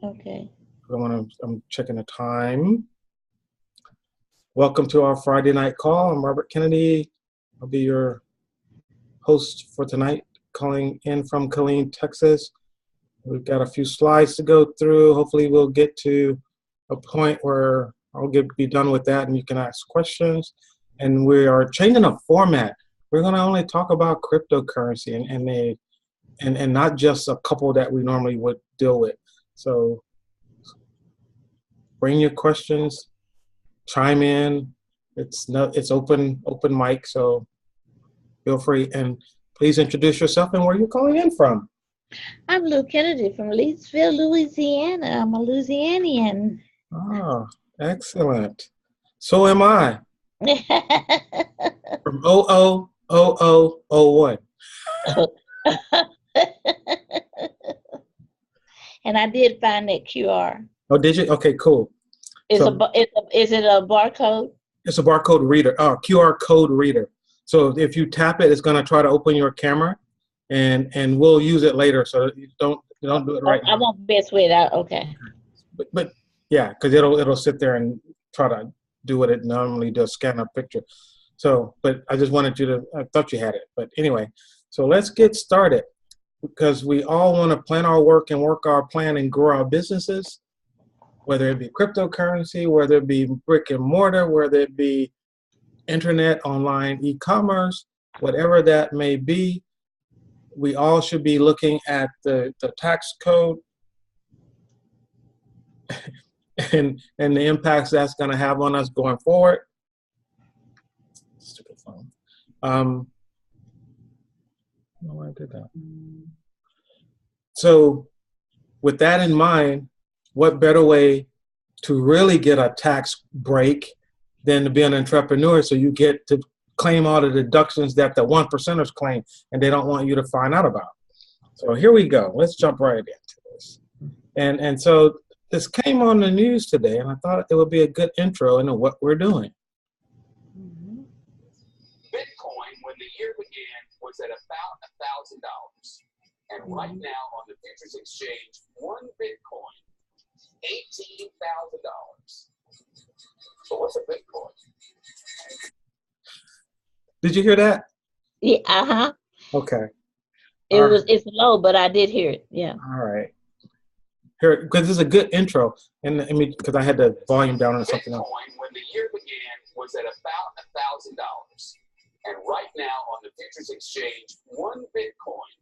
Okay. I'm checking the time. Welcome to our Friday night call. I'm Robert Kennedy. I'll be your host for tonight, calling in from Killeen, Texas. We've got a few slides to go through. Hopefully we'll get to a point where I'll be done with that and you can ask questions. And we are changing the format. We're going to only talk about cryptocurrency and not just a couple that we normally would deal with. So bring your questions, chime in. It's open mic, so feel free, and please introduce yourself and where you're calling in from. I'm Lou Kennedy from Leesville, Louisiana. I'm a Louisianian. Ah, excellent. So am I. From 000001. And I did find that QR. Oh, did you? Okay, cool. Is it a barcode? It's a barcode reader, QR code reader. So if you tap it, it's going to try to open your camera, and we'll use it later. So you don't do it right now. I won't mess with it. Okay. But yeah, because it'll sit there and try to do what it normally does, scan a picture. So, but I just wanted you to. I thought you had it, but anyway. So let's get started, because we all want to plan our work and work our plan and grow our businesses, whether it be cryptocurrency, whether it be brick and mortar, whether it be internet, online, e-commerce, whatever that may be. We all should be looking at the tax code and the impacts that's going to have on us going forward. Stupid phone. No, I did that. So with that in mind, what better way to really get a tax break than to be an entrepreneur, so you get to claim all the deductions that the 1%ers claim and they don't want you to find out about. So here we go. Let's jump right into this. And so this came on the news today, and I thought it would be a good intro into what we're doing. Bitcoin, when the year began, was at about $1,000. And right now on the futures exchange, one Bitcoin, $18,000. So what's a Bitcoin? Did you hear that? Yeah. Uh-huh. Okay. It's low, but I did hear it. Yeah. All right. Here, because this is a good intro, and I mean, because I had the volume down on something else. Bitcoin, when the year began, was at about $1,000. And right now on the futures exchange, one Bitcoin,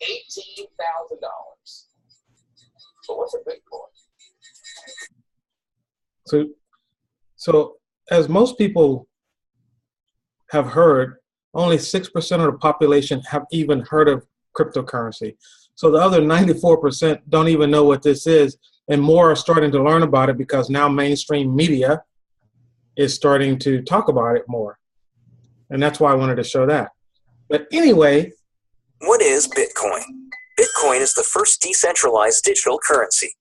$18,000. So what's a Bitcoin? So as most people have heard, only 6% of the population have even heard of cryptocurrency. So the other 94% don't even know what this is, and more are starting to learn about it because now mainstream media is starting to talk about it more. And that's why I wanted to show that. But anyway. What is Bitcoin? Bitcoin is the first decentralized digital currency.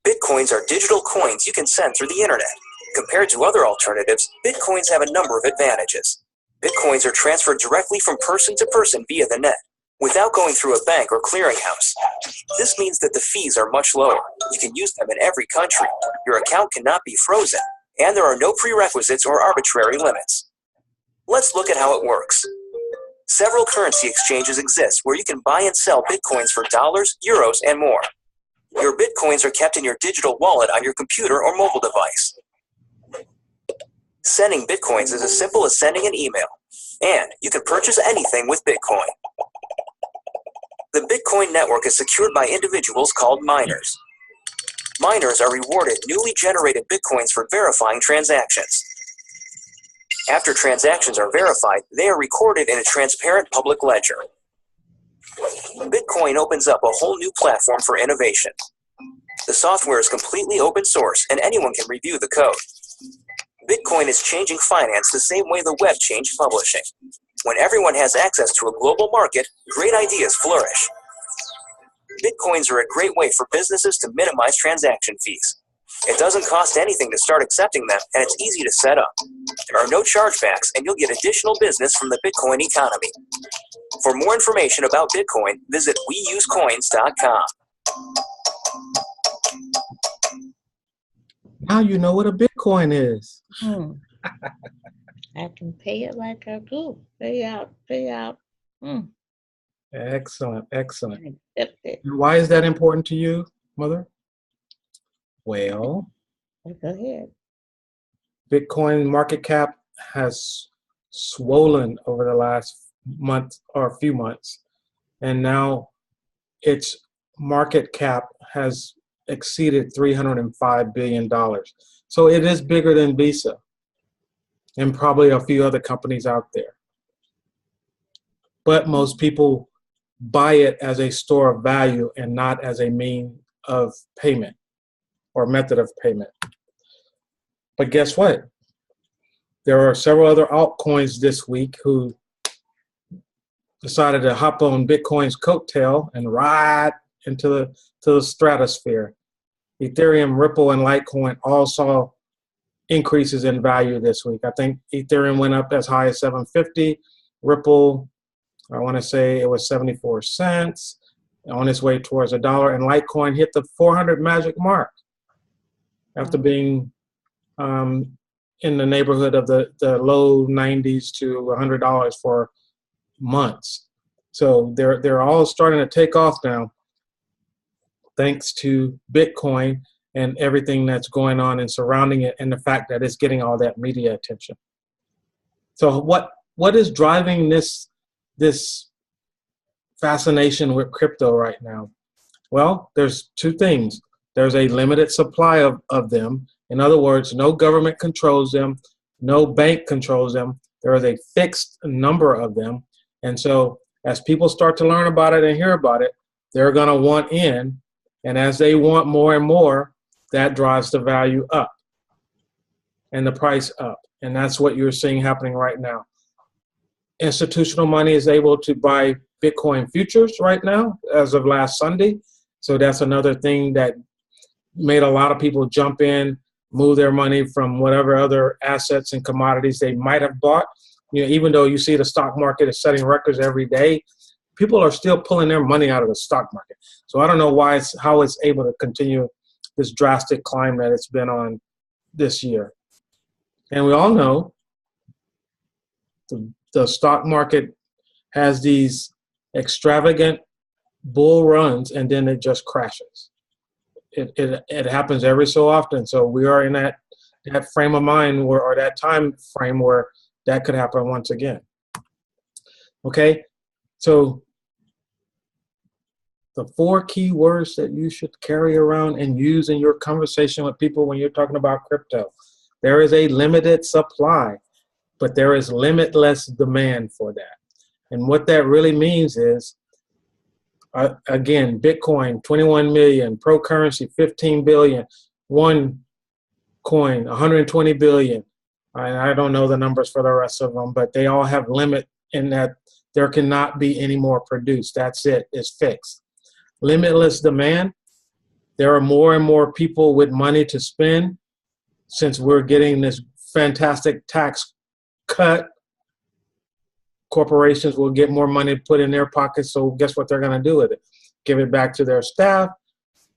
Bitcoins are digital coins you can send through the internet. Compared to other alternatives, Bitcoins have a number of advantages. Bitcoins are transferred directly from person to person via the net, without going through a bank or clearinghouse. This means that the fees are much lower. You can use them in every country. Your account cannot be frozen, and there are no prerequisites or arbitrary limits. Let's look at how it works. Several currency exchanges exist where you can buy and sell Bitcoins for dollars, euros, and more. Your Bitcoins are kept in your digital wallet on your computer or mobile device. Sending Bitcoins is as simple as sending an email, and you can purchase anything with Bitcoin. The Bitcoin network is secured by individuals called miners. Miners are rewarded newly generated Bitcoins for verifying transactions. After transactions are verified, they are recorded in a transparent public ledger. Bitcoin opens up a whole new platform for innovation. The software is completely open source, and anyone can review the code. Bitcoin is changing finance the same way the web changed publishing. When everyone has access to a global market, great ideas flourish. Bitcoins are a great way for businesses to minimize transaction fees. It doesn't cost anything to start accepting them, and it's easy to set up. There are no chargebacks, and you'll get additional business from the Bitcoin economy. For more information about Bitcoin, visit weusecoins.com. Now you know what a Bitcoin is. Hmm. I can pay it like I do. Pay out, pay out. Hmm. Excellent, excellent. Accept it. And why is that important to you, Mother? Well, Go ahead. Bitcoin market cap has swollen over the last month or few months, and now its market cap has exceeded $305 billion. So it is bigger than Visa and probably a few other companies out there. But most people buy it as a store of value and not as a mean of payment or method of payment. But guess what? There are several other altcoins this week who decided to hop on Bitcoin's coattail and ride into the stratosphere. Ethereum, Ripple, and Litecoin all saw increases in value this week. I think Ethereum went up as high as 750. Ripple, I want to say it was 74 cents, on its way towards $1. And Litecoin hit the 400 magic mark after being in the neighborhood of the low 90s to $100 for months. So they're all starting to take off now, thanks to Bitcoin and everything that's going on and surrounding it, and the fact that it's getting all that media attention. So what is driving this fascination with crypto right now? Well, there's two things. There's a limited supply of them. In other words, no government controls them, no bank controls them. There is a fixed number of them. And so as people start to learn about it and hear about it, they're going to want in. And as they want more and more, that drives the value up and the price up. And that's what you're seeing happening right now. Institutional money is able to buy Bitcoin futures right now as of last Sunday. So that's another thing that made a lot of people jump in, move their money from whatever other assets and commodities they might have bought. You know, even though you see the stock market is setting records every day, people are still pulling their money out of the stock market. So I don't know how it's able to continue this drastic climb that it's been on this year. And we all know the stock market has these extravagant bull runs and then it just crashes. It happens every so often. So we are in that frame of mind or that time frame where that could happen once again. Okay, so the 4 key words that you should carry around and use in your conversation with people when you're talking about crypto. There is a limited supply, but there is limitless demand for that. And what that really means is, again, Bitcoin, 21 million, Pro Currency, 15 billion, one coin, 120 billion. I don't know the numbers for the rest of them, but they all have limit in that there cannot be any more produced. That's it, it's fixed. Limitless demand. There are more and more people with money to spend since we're getting this fantastic tax cut. Corporations will get more money put in their pockets, so guess what they're going to do with it? Give it back to their staff,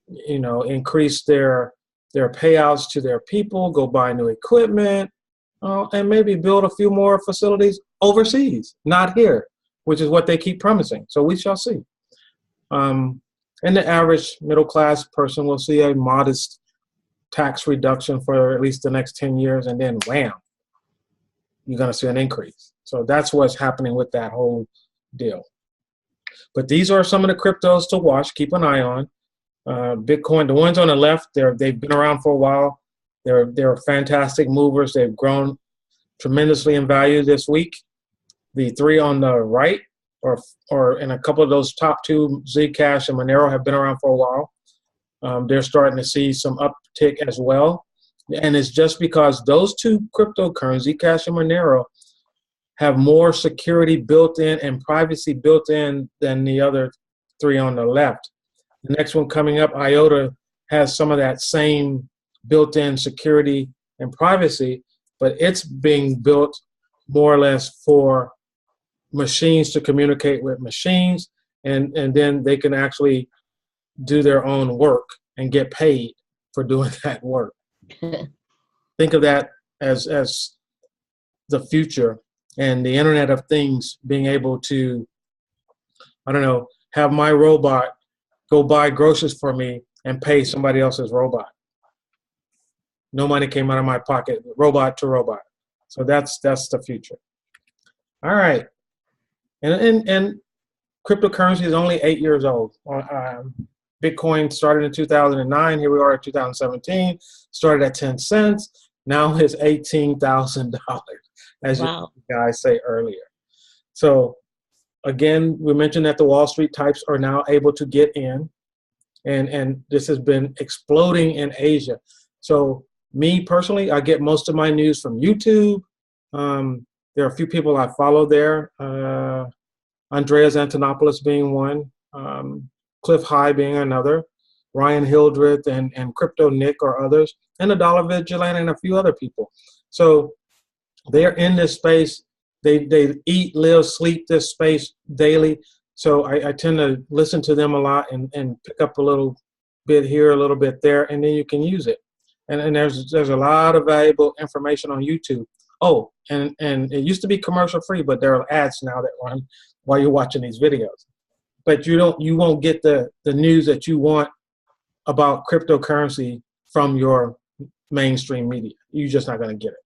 you know, increase their payouts to their people, go buy new equipment, and maybe build a few more facilities overseas, not here, which is what they keep promising. So we shall see. And the average middle-class person will see a modest tax reduction for at least the next 10 years, and then wham, you're going to see an increase. So that's what's happening with that whole deal. But these are some of the cryptos to watch, keep an eye on. Bitcoin, the ones on the left, they've been around for a while. They're fantastic movers. They've grown tremendously in value this week. The 3 on the right, or in a couple of those top 2, Zcash and Monero, have been around for a while. They're starting to see some uptick as well. And it's just because those 2 cryptocurrencies, Zcash and Monero, have more security built in and privacy built in than the other 3 on the left. The next one coming up, IOTA, has some of that same built-in security and privacy, but it's being built more or less for machines to communicate with machines, and then they can actually do their own work and get paid for doing that work. Think of that as the future and the Internet of Things being able to, I don't know, have my robot go buy groceries for me and pay somebody else's robot. No money came out of my pocket, robot to robot. So that's the future. All right, and cryptocurrency is only 8 years old. Bitcoin started in 2009. Here we are at 2017. Started at 10 cents. Now it's $18,000, as Wow. you guys say earlier. So again, we mentioned that the Wall Street types are now able to get in, and this has been exploding in Asia. So me personally, I get most of my news from YouTube. There are a few people I follow there. Andreas Antonopoulos being one, Cliff High being another, Ryan Hildreth and Crypto Nick or others, and the Dollar Vigilante and a few other people. So they're in this space. They eat, live, sleep this space daily. So I tend to listen to them a lot and pick up a little bit here, a little bit there, and then you can use it. And there's a lot of valuable information on YouTube. Oh, and it used to be commercial free, but there are ads now that run while you're watching these videos. But you won't get the news that you want about cryptocurrency from your mainstream media. You're just not going to get it.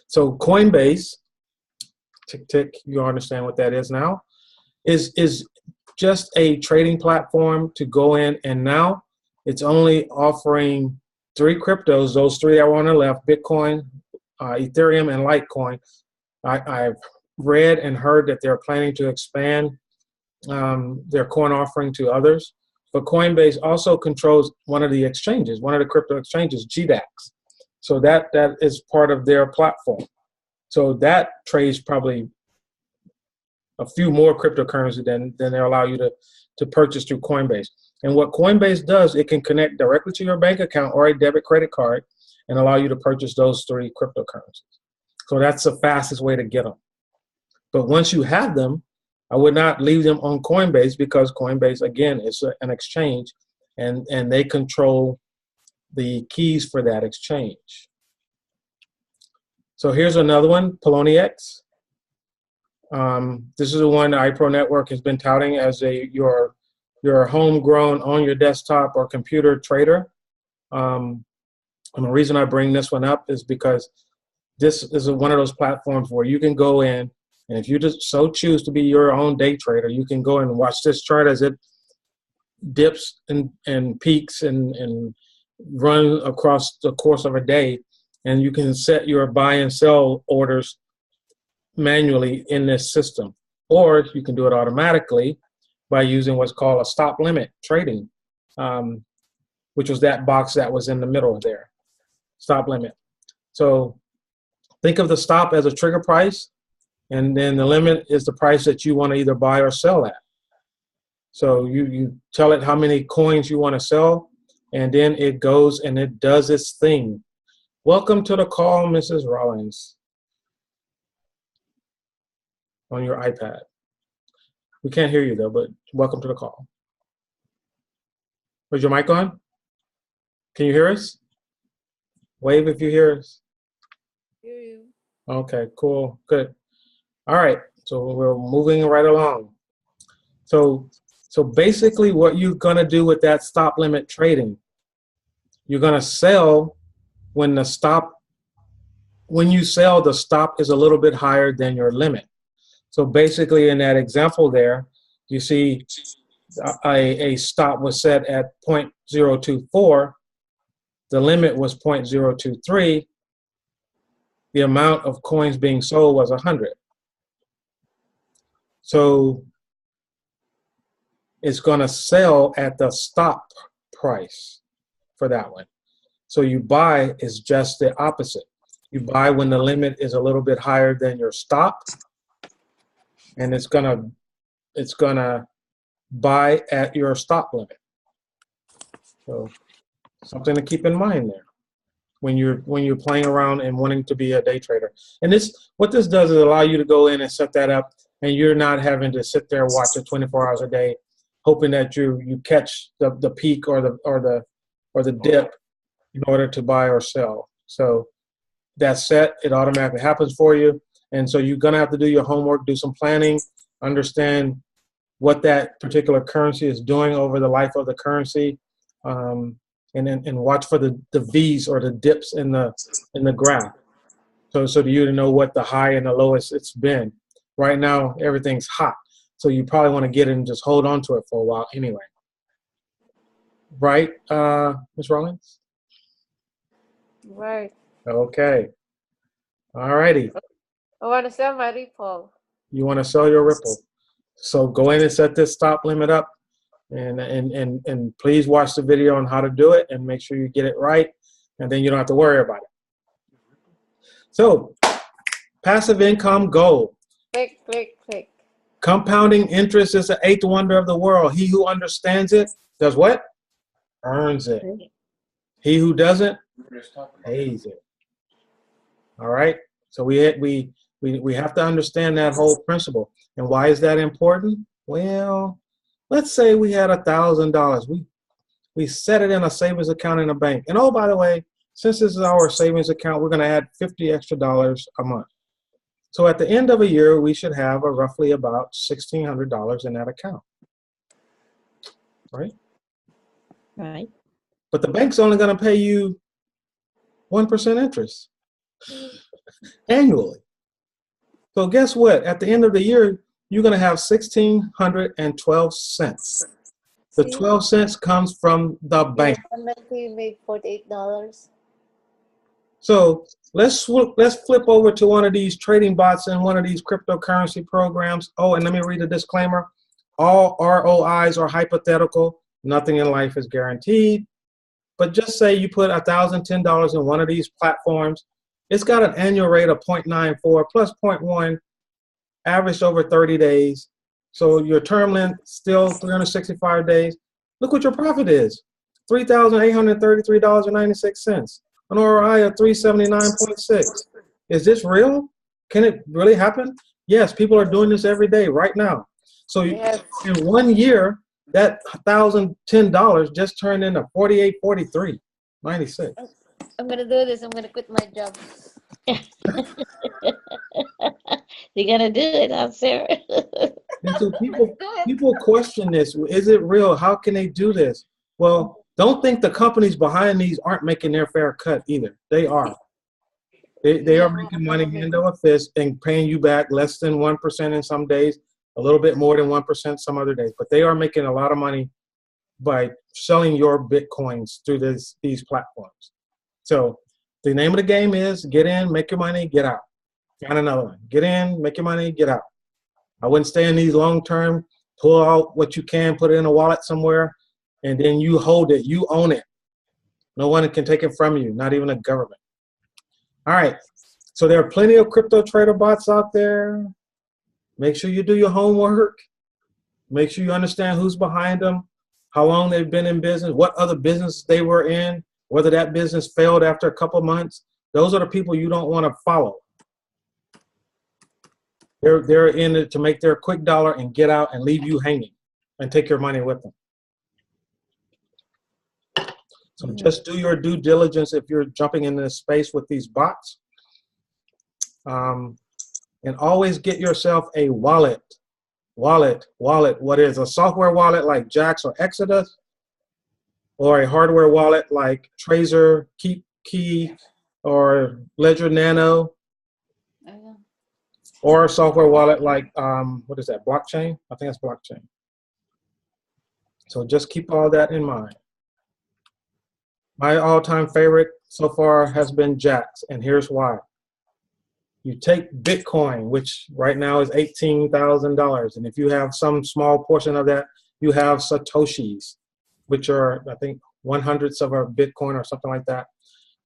So Coinbase, tick tick, you understand what that is now, is just a trading platform to go in, and now it's only offering 3 cryptos, those 3 that were on the left, Bitcoin, Ethereum, and Litecoin. I've read and heard that they're planning to expand their coin offering to others. But Coinbase also controls one of the exchanges, one of the crypto exchanges, GDAX. So that is part of their platform. So that trades probably a few more cryptocurrency than they allow you to purchase through Coinbase. And what Coinbase does, it can connect directly to your bank account or a debit credit card and allow you to purchase those 3 cryptocurrencies. So that's the fastest way to get them. But once you have them, I would not leave them on Coinbase, because Coinbase, again, is an exchange, and they control the keys for that exchange. So here's another one, Poloniex. This is the one iPro Network has been touting as your homegrown, on your desktop or computer trader. And the reason I bring this one up is because this is one of those platforms where you can go in, and if you just so choose to be your own day trader, you can go and watch this chart as it dips and peaks and run across the course of a day. And you can set your buy and sell orders manually in this system. Or you can do it automatically by using what's called a stop limit trading, which was that box that was in the middle there, stop limit. So think of the stop as a trigger price, and then the limit is the price that you want to either buy or sell at. So you tell it how many coins you want to sell, and then it goes and it does its thing. Welcome to the call, Mrs. Rollins, on your iPad. We can't hear you though, but welcome to the call. Is your mic on? Can you hear us? Wave if you hear us. Hear you. Okay, cool, good. All right, so we're moving right along. So basically what you're gonna do with that stop limit trading, you're gonna sell when you sell, the stop is a little bit higher than your limit. So basically in that example there, you see a stop was set at 0.024, the limit was 0.023, the amount of coins being sold was 100. So it's going to sell at the stop price for that one. So you buy is just the opposite. You buy when the limit is a little bit higher than your stop, and it's gonna buy at your stop limit. So something to keep in mind there when you're playing around and wanting to be a day trader. And what this does is allow you to go in and set that up, and you're not having to sit there and watch it 24 hours a day, hoping that you catch the peak or the dip in order to buy or sell. So that's set. It automatically happens for you. And so you're going to have to do your homework, do some planning, understand what that particular currency is doing over the life of the currency, and watch for the V's or the dips in the graph. So you to know what the high and the lowest it's been. Right now, everything's hot. So you probably want to get in and just hold on to it for a while anyway. Right, Ms. Rollins? Right. Okay. All righty. I want to sell my Ripple. You want to sell your Ripple. So go in and set this stop limit up, and please watch the video on how to do it and make sure you get it right, and then you don't have to worry about it. So passive income goal. Click, click, click. Compounding interest is the eighth wonder of the world. He who understands it does what? Earns it. He who doesn't pays it. All right. So we have to understand that whole principle. And why is that important? Well, let's say we had $1,000. We set it in a savings account in a bank. And oh, by the way, since this is our savings account, we're going to add $50 extra a month. So at the end of a year, we should have roughly about $1,600 in that account, right? Right. But the bank's only going to pay you 1% interest annually. So guess what? At the end of the year, you're going to have 1,612 cents. The 12 cents comes from the bank. You made $48. So let's flip over to one of these trading bots and one of these cryptocurrency programs. Oh, and let me read a disclaimer. All ROIs are hypothetical. Nothing in life is guaranteed. But just say you put $1,010 in one of these platforms. It's got an annual rate of 0.94 plus 0.1, averaged over 30 days. So your term length still 365 days. Look what your profit is, $3,833.96. An ROI of 379.6. Is this real? Can it really happen? Yes, people are doing this every day right now. So Yes. in 1 year, that $1,010 just turned into $48.43.96. I'm going to do this. I'm going to quit my job. You're going to do it, huh, Sarah? And so people Do it. people question this. Is it real? How can they do this? Well, don't think the companies behind these aren't making their fair cut either. They are. They are making money hand over fist and paying you back less than 1% in some days, a little bit more than 1% some other days. But they are making a lot of money by selling your Bitcoins through these platforms. So the name of the game is get in, make your money, get out. Find another one. Get in, make your money, get out. I wouldn't stay in these long-term, pull out what you can, put it in a wallet somewhere, and then you hold it. You own it. No one can take it from you, not even a government. All right. So there are plenty of crypto trader bots out there. Make sure you do your homework. Make sure you understand who's behind them, how long they've been in business, what other business they were in, whether that business failed after a couple months. Those are the people you don't want to follow. They're in it to make their quick dollar and get out and leave you hanging and take your money with them. So just do your due diligence if you're jumping in this space with these bots. And always get yourself a wallet. What is a software wallet like Jax or Exodus, or a hardware wallet like Trezor, Key, or Ledger Nano, or a software wallet like, what is that, Blockchain? I think that's Blockchain. So just keep all that in mind. My all-time favorite so far has been Jax, and here's why. You take Bitcoin, which right now is $18,000, and if you have some small portion of that, you have Satoshis, which are, I think, 1/100ths of a Bitcoin or something like that.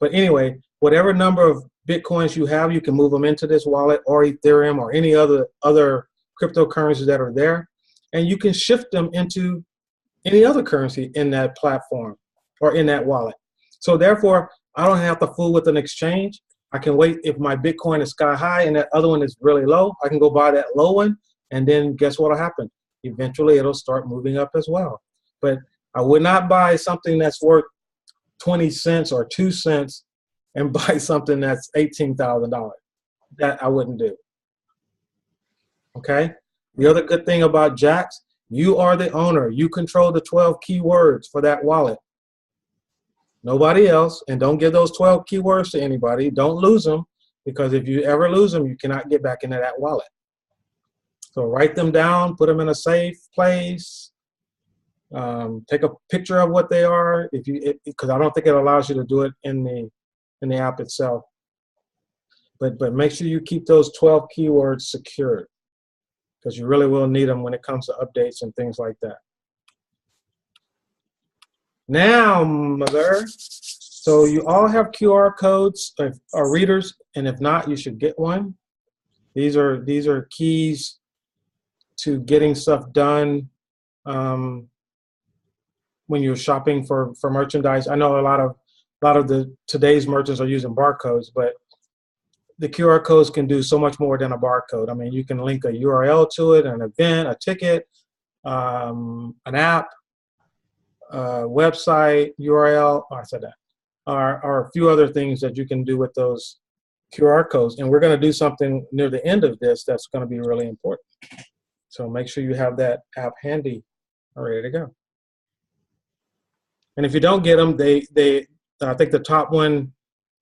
But anyway, whatever number of Bitcoins you have, you can move them into this wallet or Ethereum or any other cryptocurrencies that are there, and you can shift them into any other currency in that platform or in that wallet. So therefore, I don't have to fool with an exchange. I can wait if my Bitcoin is sky high and that other one is really low. I can go buy that low one, and then guess what will happen? Eventually, it'll start moving up as well. But I would not buy something that's worth 20 cents or 2 cents and buy something that's $18,000. That I wouldn't do. Okay? The other good thing about Jaxx, you are the owner. You control the 12 keywords for that wallet. Nobody else. And don't give those 12 keywords to anybody. Don't lose them, because if you ever lose them, you cannot get back into that wallet. So write them down, put them in a safe place. Take a picture of what they are, because I don't think it allows you to do it in the app itself. But make sure you keep those 12 keywords secured, because you really will need them when it comes to updates and things like that. Now, mother, so you all have QR codes or readers, and if not, you should get one. These are keys to getting stuff done when you're shopping for merchandise. I know a lot of today's merchants are using barcodes, but the QR codes can do so much more than a barcode. I mean, you can link a URL to it, an event, a ticket, an app, website, URL, I said that, or a few other things that you can do with those QR codes. And we're going to do something near the end of this that's going to be really important. So make sure you have that app handy or ready to go. And if you don't get them, I think the top one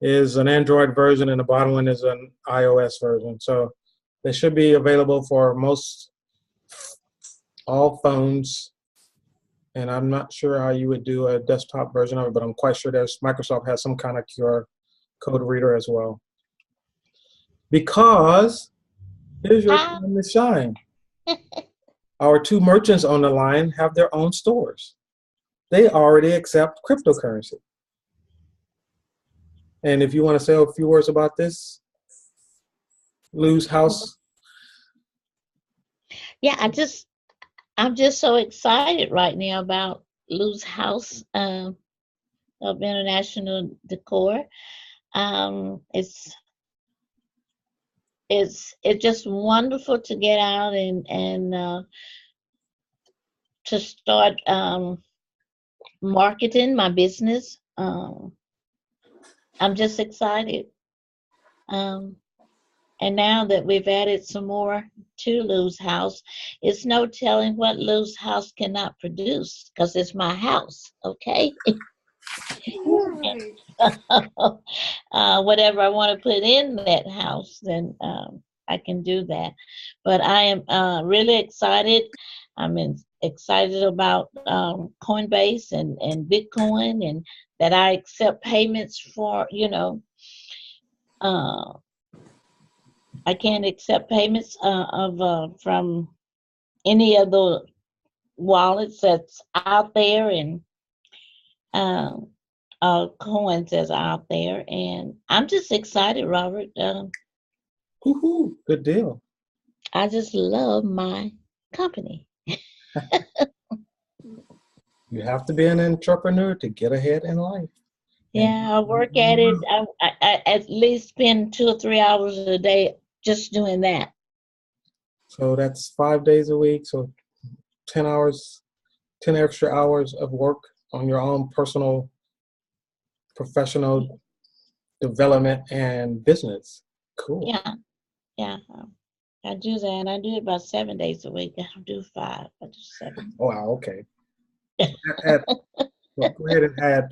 is an Android version and the bottom one is an iOS version. So they should be available for all phones. And I'm not sure how you would do a desktop version of it, but I'm quite sure Microsoft has some kind of QR code reader as well. Because here's your time to shine. Our two merchants on the line have their own stores. They already accept cryptocurrency. And if you want to say a few words about this, Lou's House. Yeah, I'm just so excited right now about Lou's House of International Decor. It's just wonderful to get out and to start marketing my business. I'm just excited. And now that we've added some more to Lou's House, it's no telling what Lou's House cannot produce, because it's my house, okay? Right. Whatever I want to put in that house, then I can do that. But I am really excited. Excited about Coinbase and Bitcoin, and that I accept payments for, I can't accept payments from any of the wallets that's out there, and coins that's out there. And I'm just excited, Robert. Woohoo, good deal. I just love my company. You have to be an entrepreneur to get ahead in life. Yeah, I work at it. I at least spend 2 or 3 hours a day just doing that. So that's 5 days a week. So 10 hours, 10 extra hours of work on your own personal, professional development and business. Cool. Yeah. I do that. I do it about 7 days a week. I don't do 5. I do 7. Wow, okay. Well, go ahead and add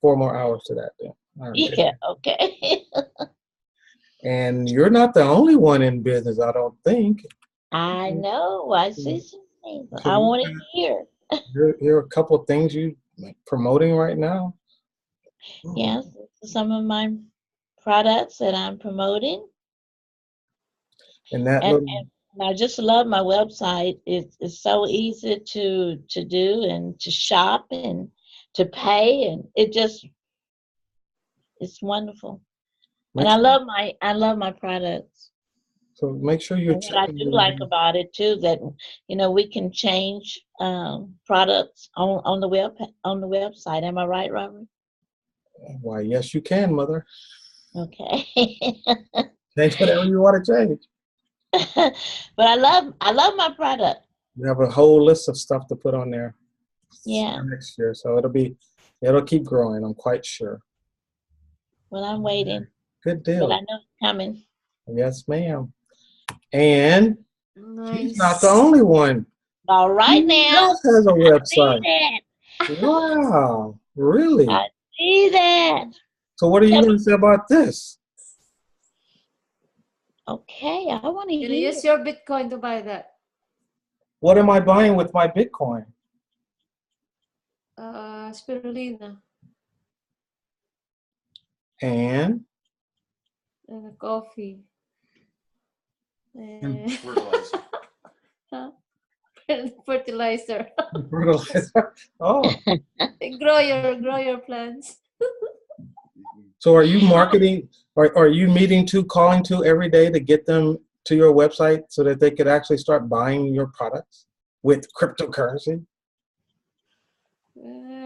4 more hours to that then. All right. Yeah, okay. And you're not the only one in business, I don't think. I know. I see some things. So I want to hear. Here are a couple of things you promoting right now. Yes, some of my products that I'm promoting. And that And I just love my website. It's so easy to do and to shop and to pay, and it's wonderful. And I love my products. So make sure you're And what I checking. do like about it too, that we can change products on the website. Am I right, Robert? Why, yes, you can, mother. Okay. Change whatever you want to change. But I love my product. You have a whole list of stuff to put on there. Yeah. For next year, so it'll be It'll keep growing, I'm quite sure. Well, I'm waiting, Good but deal. I know it's coming. Yes, ma'am. And she's not the Nice. only one. All right Who now. else has a See website? that. Wow, really? I see that. So what are you going to say about this? Okay, I want to You're gonna hear. use your Bitcoin to buy that. What am I buying with my Bitcoin? Spirulina And and a coffee. And Fertilizer. fertilizer. fertilizer. Oh, grow your plants. so are you marketing? Are you meeting to, calling to every day to get them to your website so that they could actually start buying your products with cryptocurrency?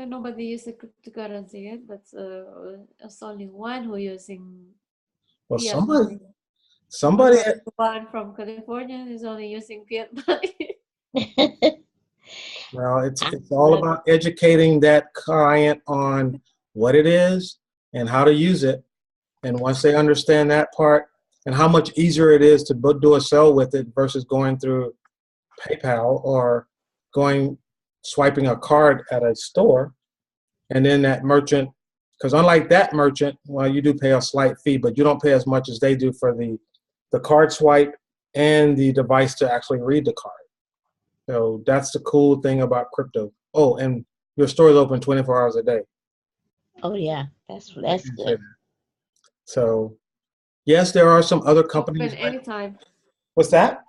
Nobody uses cryptocurrency yet, but there's only one who using Well, fiat somebody, money. somebody, The one from California is only using fiat money. well, it's all about educating that client on what it is and how to use it. And once they understand that part and how much easier it is to do a sell with it versus going through PayPal or swiping a card at a store, and then that merchant, because unlike that merchant, well, you do pay a slight fee, but you don't pay as much as they do for the card swipe and the device to actually read the card. So that's the cool thing about crypto. Oh, and your store is open 24 hours a day. Oh yeah, that's good. So yes, there are some other companies. Open anytime. What's that?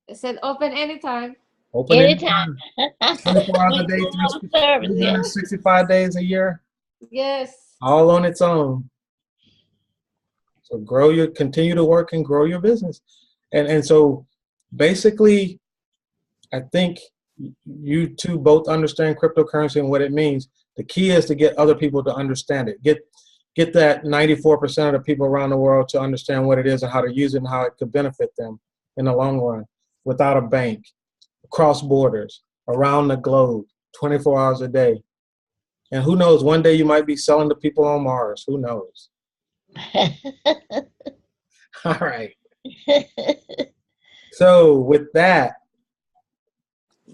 I said open anytime. Open Anytime. anytime, 24 hours a day, 24-hour service, yeah. 365 days a year, Yes. all on its own. So continue to work and grow your business. And so basically, I think you two both understand cryptocurrency and what it means. The key is to get other people to understand it. Get that 94% of the people around the world to understand what it is and how to use it and how it could benefit them in the long run without a bank, across borders, around the globe, 24 hours a day. And who knows, one day you might be selling to people on Mars. Who knows? All right. So with that,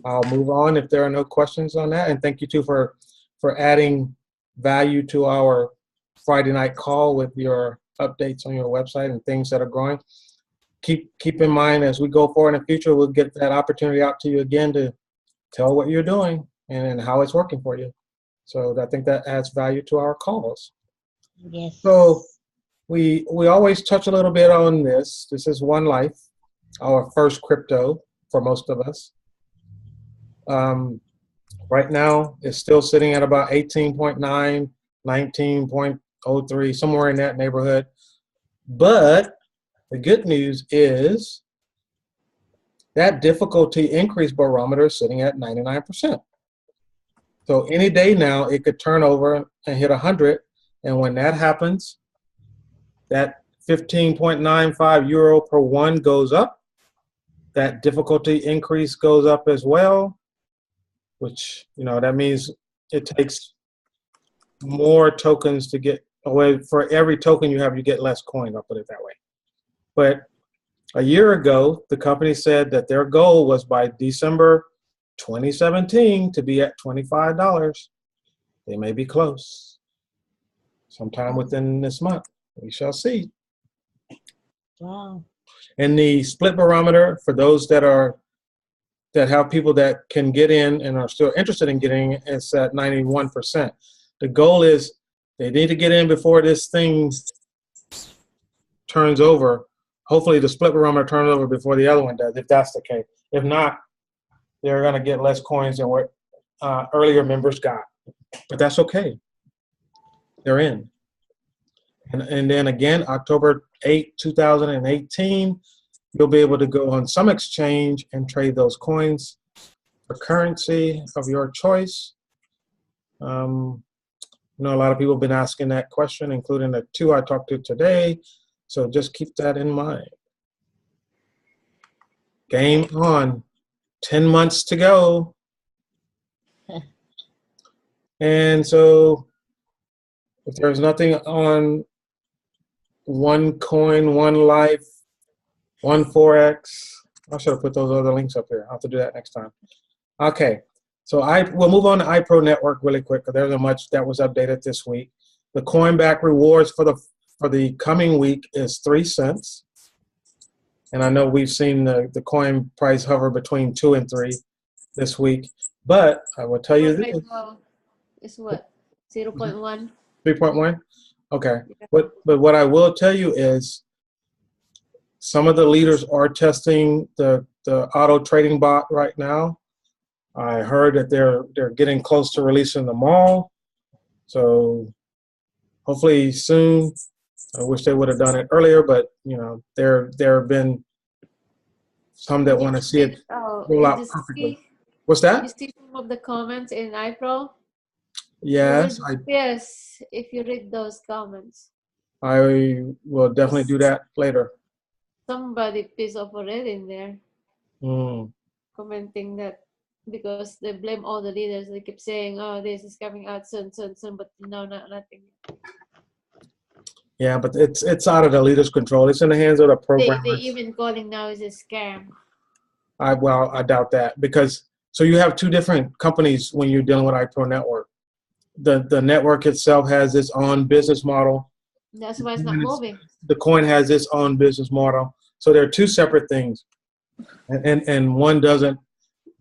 I'll move on if there are no questions on that. And thank you too for adding value to our Friday night call with your updates on your website and things that are growing. Keep in mind as we go forward in the future, we'll get that opportunity out to you again to tell what you're doing and how it's working for you. So I think that adds value to our calls. Yes. So we always touch a little bit on this. This is One Life, our first crypto for most of us. Right now, it's still sitting at about 18.9, 19.03, somewhere in that neighborhood. But the good news is that difficulty increase barometer is sitting at 99%. So any day now, it could turn over and hit 100. And when that happens, that 15.95 euro per one goes up. That difficulty increase goes up as well, which, that means it takes more tokens to get away. For every token you have, you get less coin, I'll put it that way. But a year ago, the company said that their goal was by December 2017 to be at $25. They may be close. Sometime within this month, we shall see. Wow. And the split barometer, for those that have people that can get in and are still interested in getting in, is at 91%. The goal is they need to get in before this thing turns over. Hopefully the split barometer turns over before the other one does, if that's the case. If not, they're going to get less coins than what earlier members got. But that's okay. They're in. And then again, October 8, 2018, you'll be able to go on some exchange and trade those coins for currency of your choice. A lot of people have been asking that question, including the two I talked to today. So just keep that in mind. Game on. 10 months to go. And so if there's nothing on One Coin, One Life, One Forex, I should have put those other links up here. I'll have to do that next time. Okay, so we'll move on to iPro Network really quick because there's a much that was updated this week. The coin back rewards for the coming week is 3 cents. And I know we've seen the coin price hover between 2 and 3 this week. But I will tell you this. Is what? 0.1? 3.1? Okay. Yeah. But what I will tell you is some of the leaders are testing the auto trading bot right now. I heard that they're getting close to releasing them all. So hopefully soon. I wish they would have done it earlier, but you know, there have been some that want to see it roll out perfectly. What's that? You see some of the comments in iPro? Yes, yes, if you read those comments. I will definitely do that later. Somebody pissed off already in there, commenting that because they blame all the leaders. They keep saying, "Oh, this is coming out soon," but no, nothing. Yeah, but it's out of the leaders' control. It's in the hands of the programmers. They even calling now is a scam. I doubt that because so you have two different companies when you're dealing with iPro Network. The network itself has its own business model. That's why it's not moving. The coin has its own business model. So they're two separate things. And one doesn't,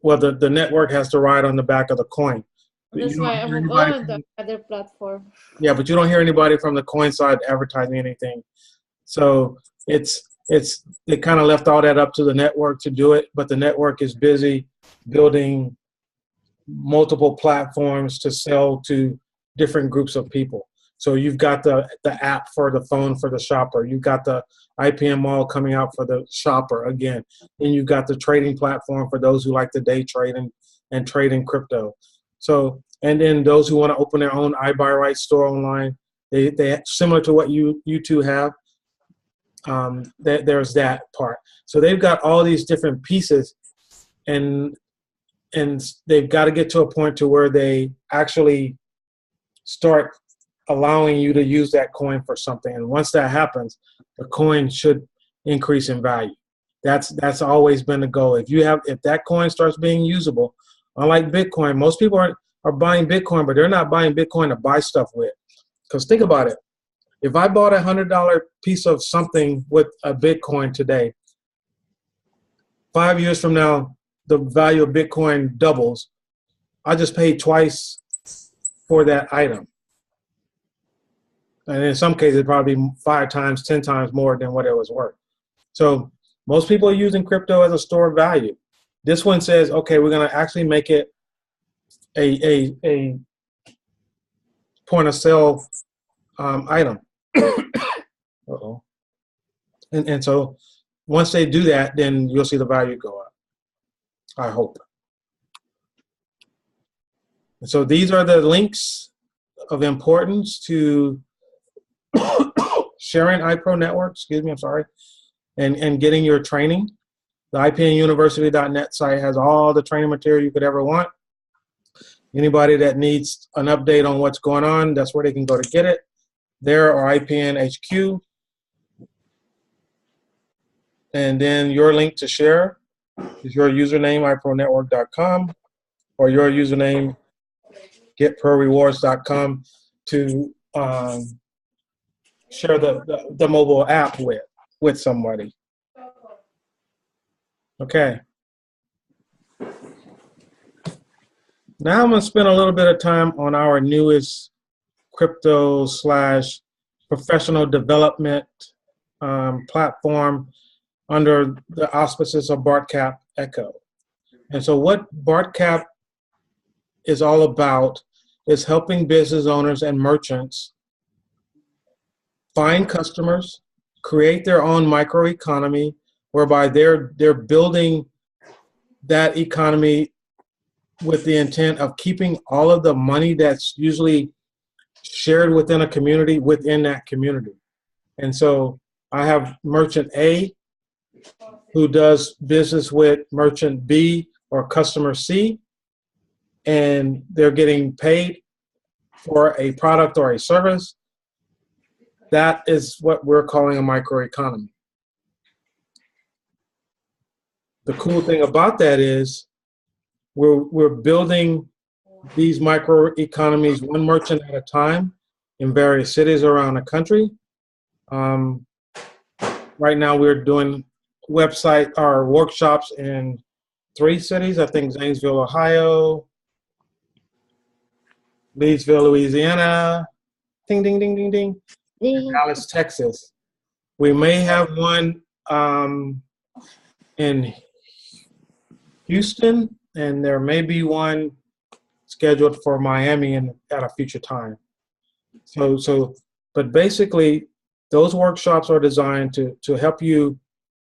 well, the network has to ride on the back of the coin. That's why I move on to other platform. Yeah, but you don't hear anybody from the coin side advertising anything. So they kind of left all that up to the network to do it, but the network is busy building multiple platforms to sell to different groups of people. So you've got the app for the phone for the shopper. You've got the IPM mall coming out for the shopper again. And you've got the trading platform for those who like to day trade and trade in crypto. So, and then those who want to open their own iBuyRight store online, they similar to what you two have. There's that part. So they've got all these different pieces, and they've got to get to a point to where they actually start allowing you to use that coin for something. And once that happens, the coin should increase in value. That's always been the goal. If that coin starts being usable, unlike Bitcoin, most people are buying Bitcoin, but they're not buying Bitcoin to buy stuff with. Because think about it. If I bought $100 piece of something with a Bitcoin today, 5 years from now, the value of Bitcoin doubles. I just paid twice for that item. And in some cases, probably 5 times, 10 times more than what it was worth. So most people are using crypto as a store of value. This one says, okay, we're going to actually make it a point of sale item. Uh-oh. And so once they do that, then you'll see the value go up, I hope. And so these are the links of importance to sharing iPro Network, and getting your training. The IPNUniversity.net site has all the training material you could ever want. Anybody that needs an update on what's going on, that's where they can go to get it. There or IPN HQ. And then your link to share is your username, ipronetwork.com, or your username, getprorewards.com, to share the mobile app with somebody. Okay. Now I'm going to spend a little bit of time on our newest crypto/professional development platform under the auspices of BartCap Echo. And so what BartCap is all about is helping business owners and merchants find customers, create their own microeconomy, whereby they're building that economy with the intent of keeping all of the money that's usually shared within a community within that community. And so I have merchant A who does business with merchant B or customer C, and they're getting paid for a product or a service, that is what we're calling a microeconomy. The cool thing about that is we're building these microeconomies one merchant at a time in various cities around the country. Right now we're doing website or workshops in 3 cities. I think Zanesville, Ohio, Leesville, Louisiana, ding, ding, ding, ding, ding, and Dallas, Texas. We may have one in Houston, and there may be one scheduled for Miami at a future time. But basically, those workshops are designed to help you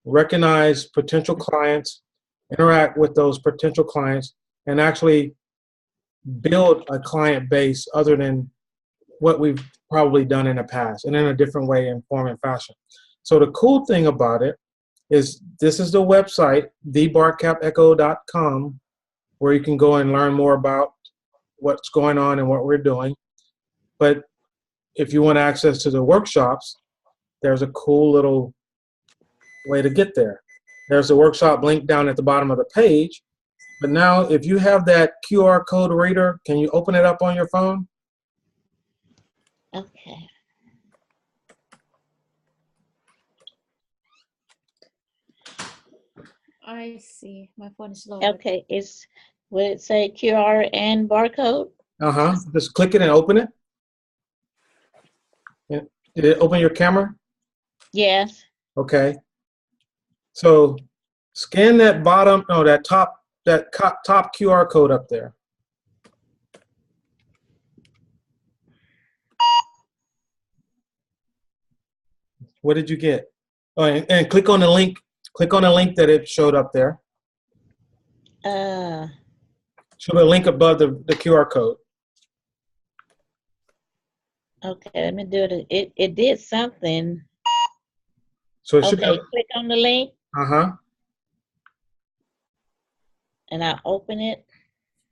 recognize potential clients, interact with those potential clients, and actually build a client base other than what we've probably done in the past, and in a different way, in form and fashion. So the cool thing about it is this is the website, thebarcapecho.com, where you can go and learn more about what's going on and what we're doing. But if you want access to the workshops, there's a cool little way to get there. There's a workshop link down at the bottom of the page. But now, if you have that QR code reader, can you open it up on your phone? Okay. I see. My phone is loaded. Okay. Will it say QR and barcode? Just click it and open it. Did it open your camera? Yes. Okay. So scan that bottom, no, that top QR code up there. What did you get? Oh, and click on the link. Click on the link that it showed up there. Show a link above the QR code. Okay, let me do it. It did something. So it should Okay, click on the link. And I open it.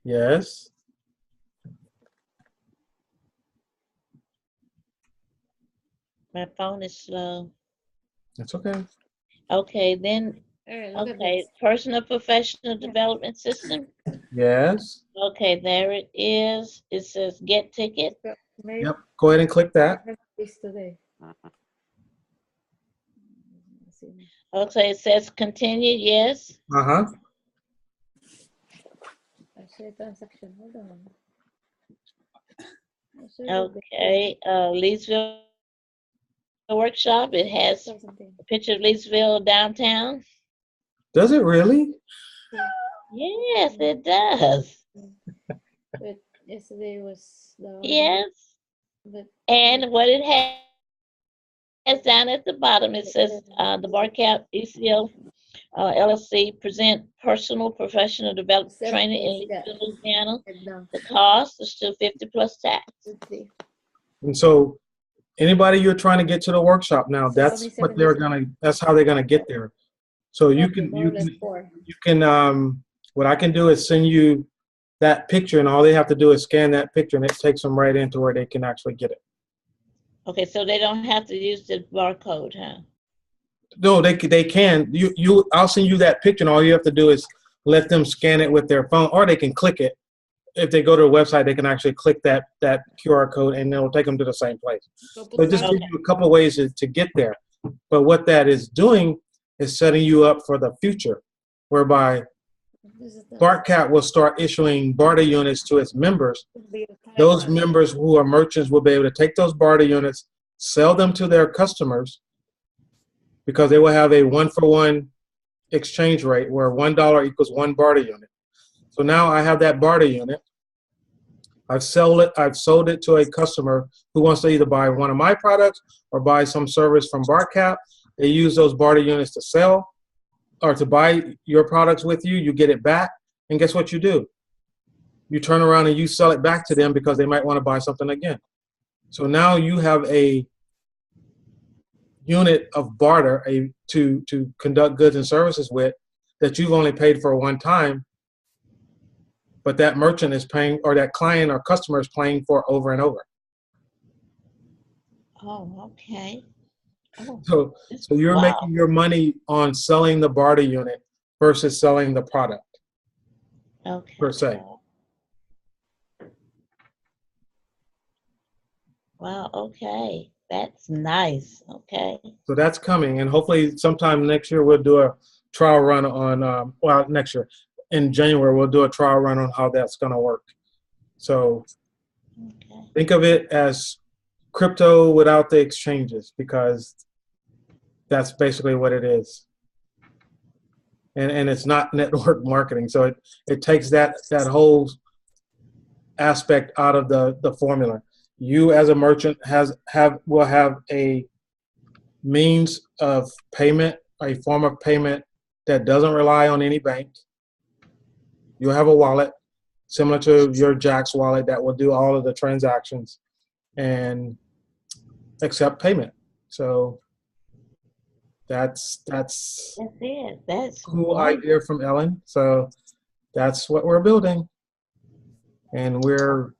Yes. My phone is slow. That's okay. Okay, then, okay, personal professional development system. Yes. Okay, there it is. It says get ticket. Yep. Go ahead and click that. Okay, it says continue. Yes. I say transaction. Hold on. Okay, Leesville workshop. It has a picture of Leesville downtown. Does it really? Yes, it does. But yesterday was the Yes. And what it has down at the bottom, it says the Barcap ECL LLC present personal professional development training in Leesville, Louisiana. The cost is $250 plus tax. And so anybody you're trying to get to the workshop now, that's what that's how they're gonna get there. So you can what I can do is send you that picture, and all they have to do is scan that picture, and it takes them right into where they can actually get it. Okay, so they don't have to use the barcode, huh? No, they can. I'll send you that picture, and all you have to do is let them scan it with their phone, or they can click it. If they go to a website, they can actually click that QR code, and it'll take them to the same place. So it just gives you a couple of ways to get there. But what that is doing is setting you up for the future, whereby BarkCat will start issuing barter units to its members. Those members who are merchants will be able to take those barter units, sell them to their customers, because they will have a 1-for-1 exchange rate where $1 equals 1 barter unit. So now I have that barter unit. I've sold it to a customer who wants to either buy one of my products or buy some service from BarkCat. They use those barter units to sell or to buy your products with you. You get it back, and guess what you do? You turn around and you sell it back to them because they might want to buy something again. So now you have a unit of barter to conduct goods and services with that you've only paid for one time, but that merchant is paying, or that client or customer is paying for over and over. Oh, okay. Oh, So, so you're wow. making your money on selling the barter unit versus selling the product Okay. per se. Wow. Okay. That's nice. Okay. So that's coming, and hopefully sometime next year we'll do a trial run on, well, next year in January we'll do a trial run on how that's going to work. So Okay. think of it as crypto without the exchanges, because that's basically what it is. And it's not network marketing, so it takes that whole aspect out of the formula. You as a merchant will have a means of payment, a form of payment that doesn't rely on any bank. You'll have a wallet similar to your Jack's wallet that will do all of the transactions and accept payment. So that's That's it. That's cool wonderful. idea from Ellen. So that's what we're building, and we're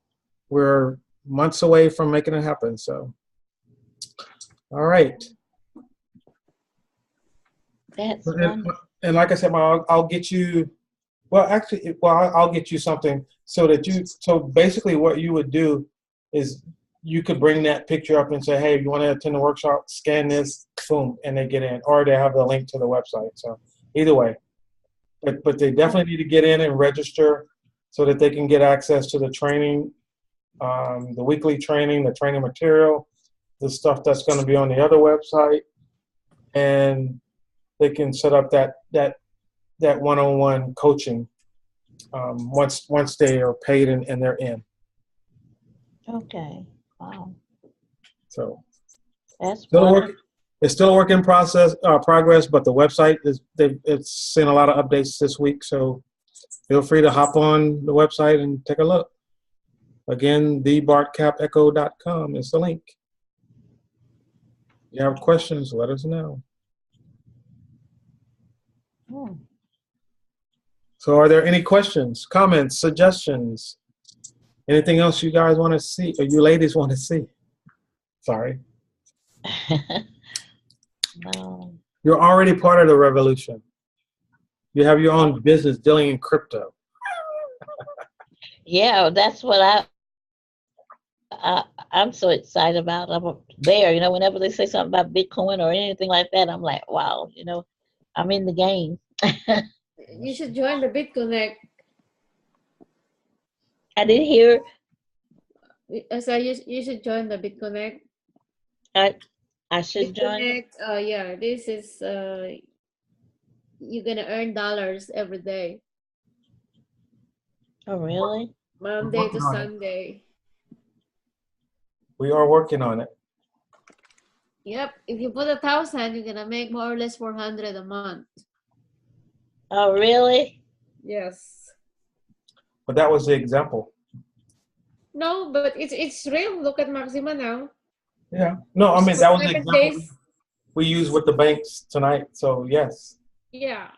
months away from making it happen. So, all right. That's And, wonderful. and like I said, I'll get you. Well, actually, I'll get you something so that so basically what you would do is you could bring that picture up and say, hey, you want to attend the workshop, scan this, boom, and they get in, or they have the link to the website. So either way, but they definitely need to get in and register so that they can get access to the training, the weekly training, the training material, the stuff that's going to be on the other website, and they can set up that one-on-one coaching once they are paid and they're in. Okay. Wow. So That's still a wonderful. work. It's still a work in progress, but the website it's seen a lot of updates this week. So feel free to hop on the website and take a look. Again, thebartcapecho.com is the link. If you have questions, let us know. Hmm. So are there any questions, comments, suggestions? Anything else you guys want to see, or you ladies want to see? Sorry. No. You're already part of the revolution. You have your own business dealing in crypto. Yeah, that's what I'm so excited about. I'm there, whenever they say something about Bitcoin or anything like that, I'm like, wow, I'm in the game. You should join the BitConnect. I did hear. So you should join the BitConnect. I should join it. BitConnect, yeah, this is you're gonna earn dollars every day, Oh, really? We're Monday to working on it. Sunday. We are working on it. Yep, if you put 1,000, you're gonna make more or less 400 a month. Oh, really? Yes. But that was the example. No, but it's real. Look at Maxima now. Yeah. No, I mean, For that was the 7 example days. we used with the banks tonight. So, yes. Yeah,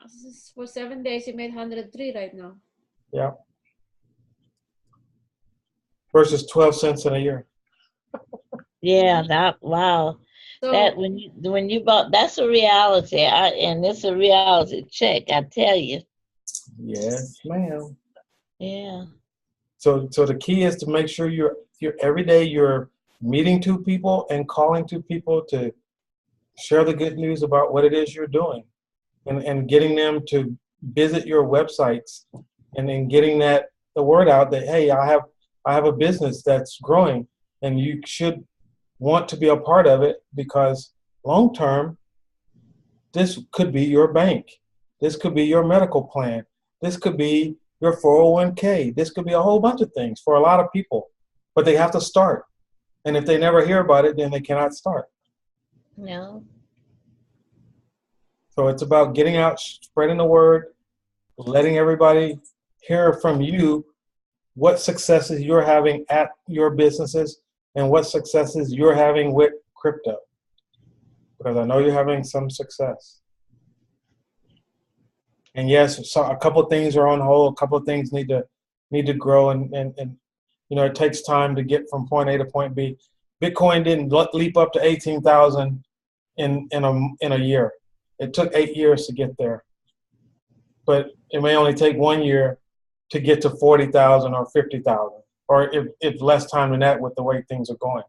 for 7 days, you made 103 right now. Yeah. Versus 12 cents in a year. Yeah. Wow. That So when you bought, that's a reality. And it's a reality check. I tell you. Yes, ma'am. Yeah. So the key is to make sure you're every day you're meeting two people and calling two people to share the good news about what it is you're doing, and getting them to visit your websites, and then getting the word out that, hey, I have a business that's growing, and you should want to be a part of it, because long term this could be your bank, this could be your medical plan, this could be your 401k, this could be a whole bunch of things for a lot of people, but they have to start. And if they never hear about it, then they cannot start. No. So it's about getting out, spreading the word, letting everybody hear from you what successes you're having at your businesses and what successes you're having with crypto. Because I know you're having some success. And yes, so a couple things are on hold, a couple of things need to need to grow, and you know, it takes time to get from point A to point B. Bitcoin didn't leap up to 18,000 in a year. It took 8 years to get there, but it may only take 1 year to get to 40,000 or 50,000, or if less time than that with the way things are going.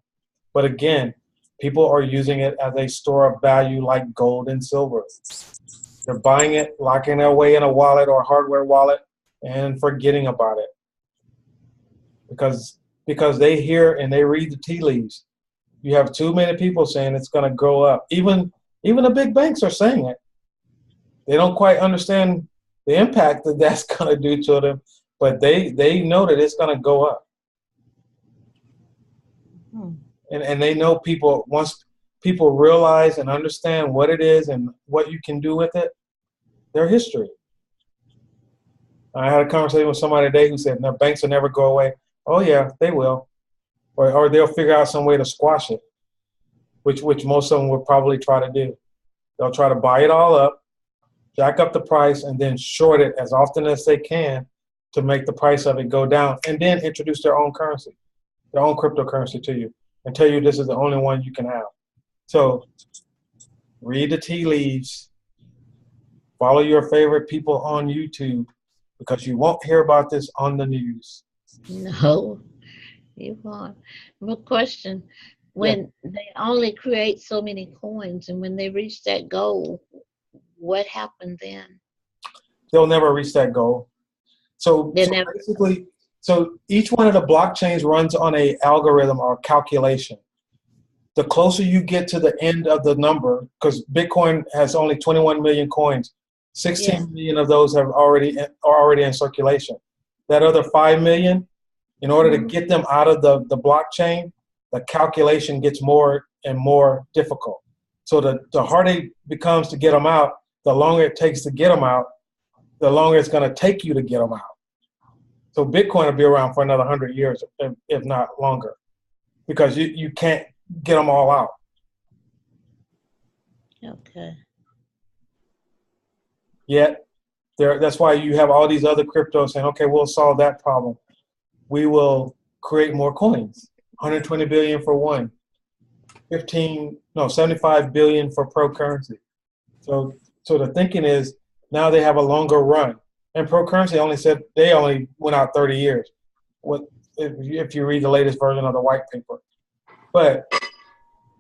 But again, people are using it as a store of value like gold and silver. They're buying it, locking it away in a wallet or a hardware wallet, and forgetting about it. Because they hear and they read the tea leaves. You have too many people saying it's going to go up. Even the big banks are saying it. They don't quite understand the impact that that's going to do to them, but they know that it's going to go up. And they know people, once people realize and understand what it is and what you can do with it, their history. I had a conversation with somebody today who said, no, banks will never go away. Oh yeah, they will. Or they'll figure out some way to squash it, which most of them would probably try to do. They'll try to buy it all up, jack up the price, and then short it as often as they can to make the price of it go down, and then introduce their own currency, their own cryptocurrency to you, and tell you this is the only one you can have. So read the tea leaves, follow your favorite people on YouTube, because you won't hear about this on the news. No, you won't. But question, when they only create so many coins, and when they reach that goal, what happened then? They'll never reach that goal. So basically, each one of the blockchains runs on a algorithm or calculation. The closer you get to the end of the number, because Bitcoin has only 21 million coins, 16 million of those are already in circulation. That other 5 million, in order to get them out of the blockchain, the calculation gets more and more difficult. So the harder it becomes to get them out, the longer it takes to get them out, the longer it's going to take you to get them out. So Bitcoin will be around for another 100 years, if not longer, because you can't get them all out. Okay. Yet, that's why you have all these other cryptos saying, okay, we'll solve that problem. We will create more coins. 120 billion for one. 75 billion for pro currency. So the thinking is now they have a longer run. And pro currency they only went out 30 years. If you read the latest version of the white paper. But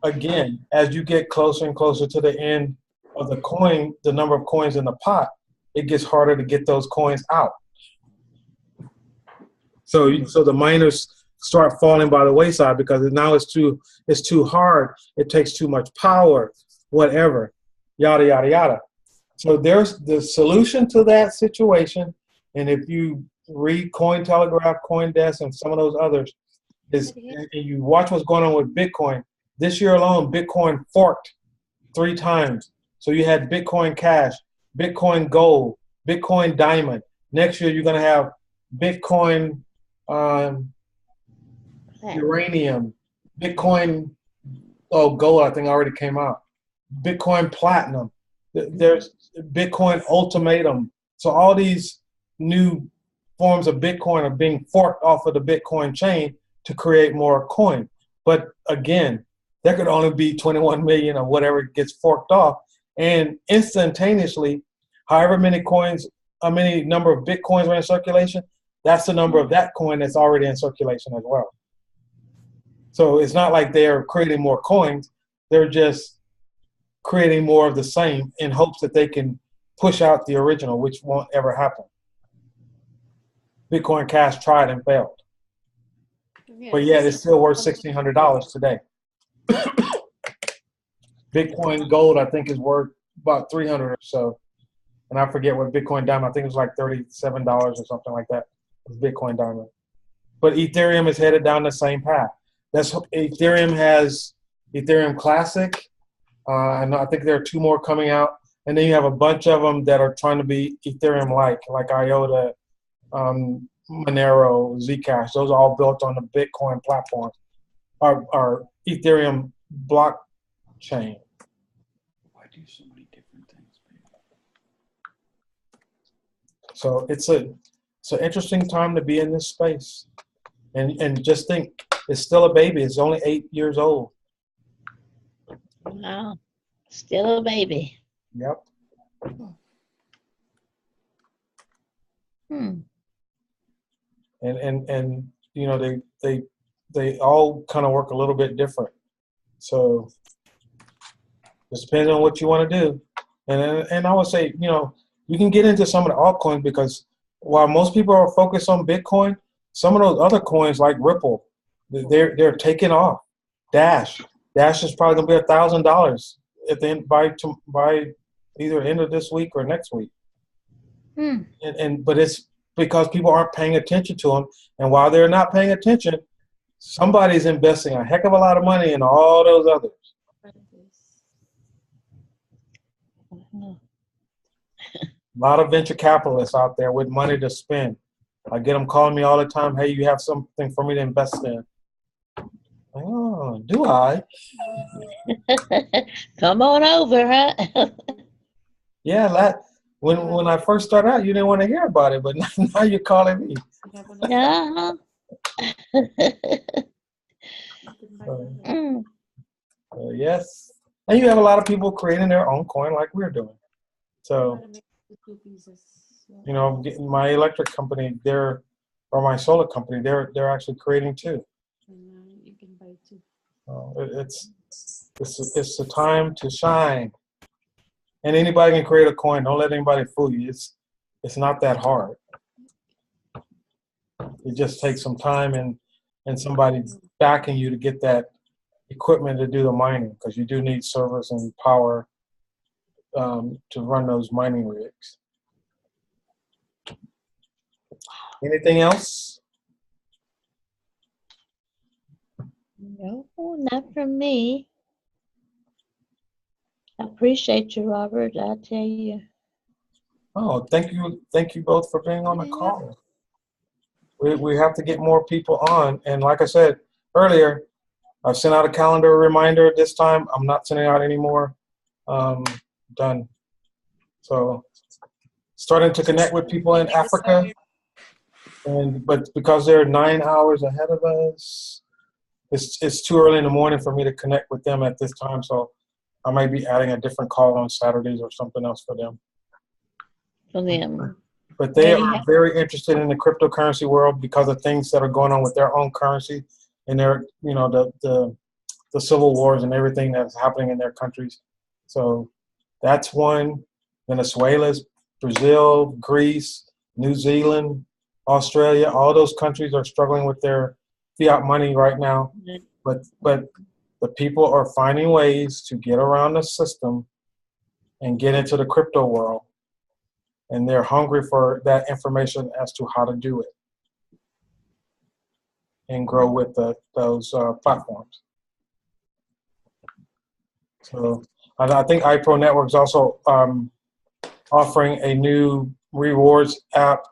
again, as you get closer and closer to the end of the coin, the number of coins in the pot, it gets harder to get those coins out. So the miners start falling by the wayside because now it's too hard. It takes too much power, whatever, yada, yada, yada. So there's the solution to that situation. And if you read Cointelegraph, CoinDesk, and some of those others, and you watch what's going on with Bitcoin, this year alone, Bitcoin forked 3 times. So you had Bitcoin Cash, Bitcoin Gold, Bitcoin Diamond. Next year, you're going to have Bitcoin Uranium, Bitcoin Gold, I think already came out. Bitcoin Platinum. There's Bitcoin Ultimatum. So all these new forms of Bitcoin are being forked off of the Bitcoin chain to create more coin. But again, there could only be 21 million or whatever gets forked off. And instantaneously, however many number of Bitcoins are in circulation, that's the number of that coin that's already in circulation as well. So it's not like they're creating more coins. They're just creating more of the same in hopes that they can push out the original, which won't ever happen. Bitcoin Cash tried and failed. But yet it's still worth $1,600 today. Bitcoin Gold, I think, is worth about $300 or so. And I forget what Bitcoin Diamond, I think it was like $37 or something like that. Bitcoin Diamond. But Ethereum is headed down the same path. Ethereum has Ethereum Classic. And I think there are 2 more coming out. And then you have a bunch of them that are trying to be Ethereum-like, like IOTA, Monero, Zcash. Those are all built on the Bitcoin platform, or Ethereum blockchain. Why do so many different things, baby? So it's an interesting time to be in this space. And just think, it's still a baby. It's only 8 years old. Wow. Still a baby. Yep. Hmm. And you know, they all kind of work a little bit different. So it depends on what you want to do. And I would say, you know, you can get into some of the altcoins, because while most people are focused on Bitcoin, some of those other coins like Ripple, they're taking off. Dash is probably gonna be $1,000 at the end by either end of this week or next week. Hmm. But it's because people aren't paying attention to them, and while they're not paying attention, somebody's investing a heck of a lot of money in all those others. Wow. A lot of venture capitalists out there with money to spend. I get them calling me all the time. Hey, you have something for me to invest in? Oh, do I? Come on over, huh? Yeah, when I first started out, you didn't want to hear about it, but now you're calling me. Yeah. Mm. Yes, and you have a lot of people creating their own coin like we're doing. So, you know, my electric company, or my solar company, they're actually creating too. You can buy too. It's the time to shine, and anybody can create a coin. Don't let anybody fool you. It's not that hard. It just takes some time and somebody backing you to get that equipment to do the mining, because you do need servers and power to run those mining rigs. Anything else? No, not from me. I appreciate you, Robert. I tell you. Oh, thank you both for being on the call. We have to get more people on, and like I said earlier, I've sent out a calendar reminder this time. I'm not sending out anymore. Done. So starting to connect with people in Africa, but because they're 9 hours ahead of us, it's too early in the morning for me to connect with them at this time. So I might be adding a different call on Saturdays or something else for them. For them. But they are very interested in the cryptocurrency world because of things that are going on with their own currency and their, you know, the civil wars and everything that's happening in their countries. So that's one. Venezuela's, Brazil, Greece, New Zealand, Australia, all those countries are struggling with their fiat money right now. But the people are finding ways to get around the system and get into the crypto world. And they're hungry for that information as to how to do it and grow with those platforms. So I think iPro Network is also offering a new rewards app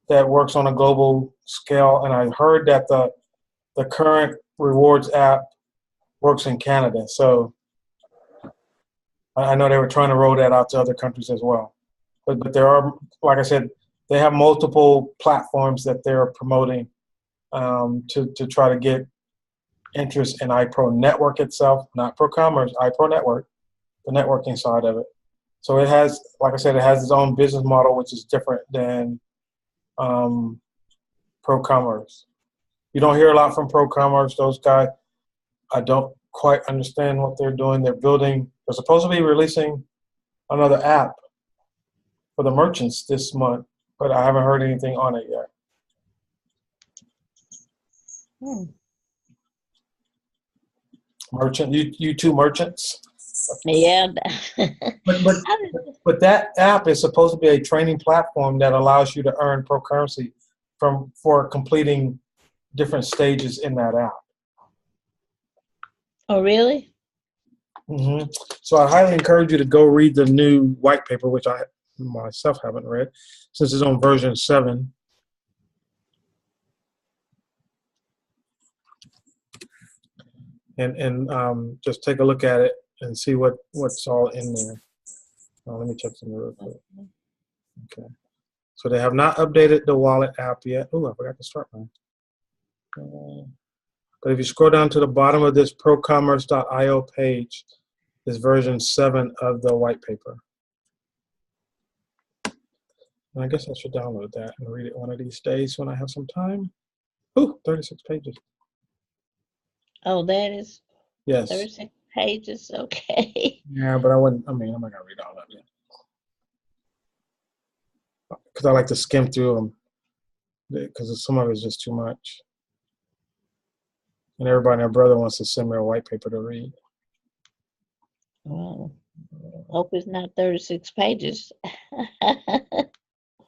that works on a global scale. And I heard that the current rewards app works in Canada. So I know they were trying to roll that out to other countries as well. But there are, like I said, they have multiple platforms that they're promoting to try to get interest in iPro Network itself, not ProCommerce, iPro Network, the networking side of it. So it has, like I said, it has its own business model, which is different than ProCommerce. You don't hear a lot from ProCommerce. Those guys, I don't quite understand what they're doing. They're supposed to be releasing another app for the merchants this month, but I haven't heard anything on it yet. Merchant, you two merchants. Yeah. But that app is supposed to be a training platform that allows you to earn ProCurrency for completing different stages in that app. Oh, really? Mm-hmm. So I highly encourage you to go read the new white paper, which I myself haven't read, since it's on version 7. And just take a look at it and see what's all in there. Let me check some real quick. Okay. So they have not updated the wallet app yet. Oh, I forgot to start mine. But if you scroll down to the bottom of this procommerce.io page, is version 7 of the white paper. And I guess I should download that and read it one of these days when I have some time. Ooh, 36 pages. Oh, that is Yes. 36 pages. Okay. Yeah, but I wouldn't, I'm not going to read all of it. Because I like to skim through them. Because some of it is just too much. And everybody and their brother wants to send me a white paper to read. Well, hope it's not 36 pages.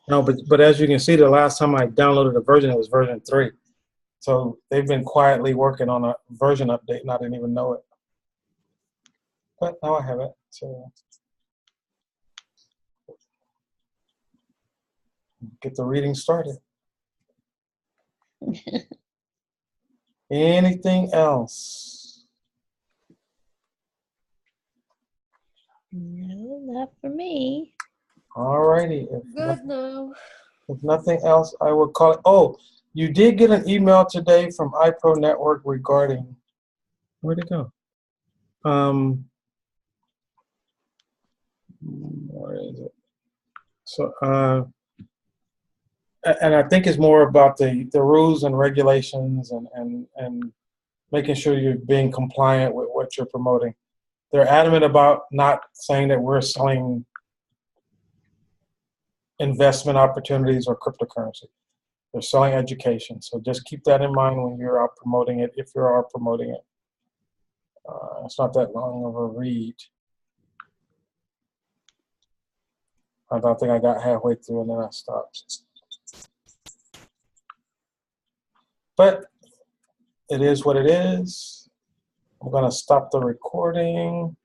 No, but as you can see, the last time I downloaded a version, it was version 3. So they've been quietly working on a version update, and I didn't even know it. But now I have it. So get the reading started. Anything else? No, not for me. All righty. Good now. If nothing else, I will call it. Oh, you did get an email today from iPro Network regarding, where'd it go? Where is it? So, and I think it's more about the rules and regulations and making sure you're being compliant with what you're promoting. They're adamant about not saying that we're selling investment opportunities or cryptocurrency. They're selling education. So just keep that in mind when you're out promoting it, if you are promoting it. It's not that long of a read. I don't think I got halfway through and then I stopped. But it is what it is. I'm going to stop the recording.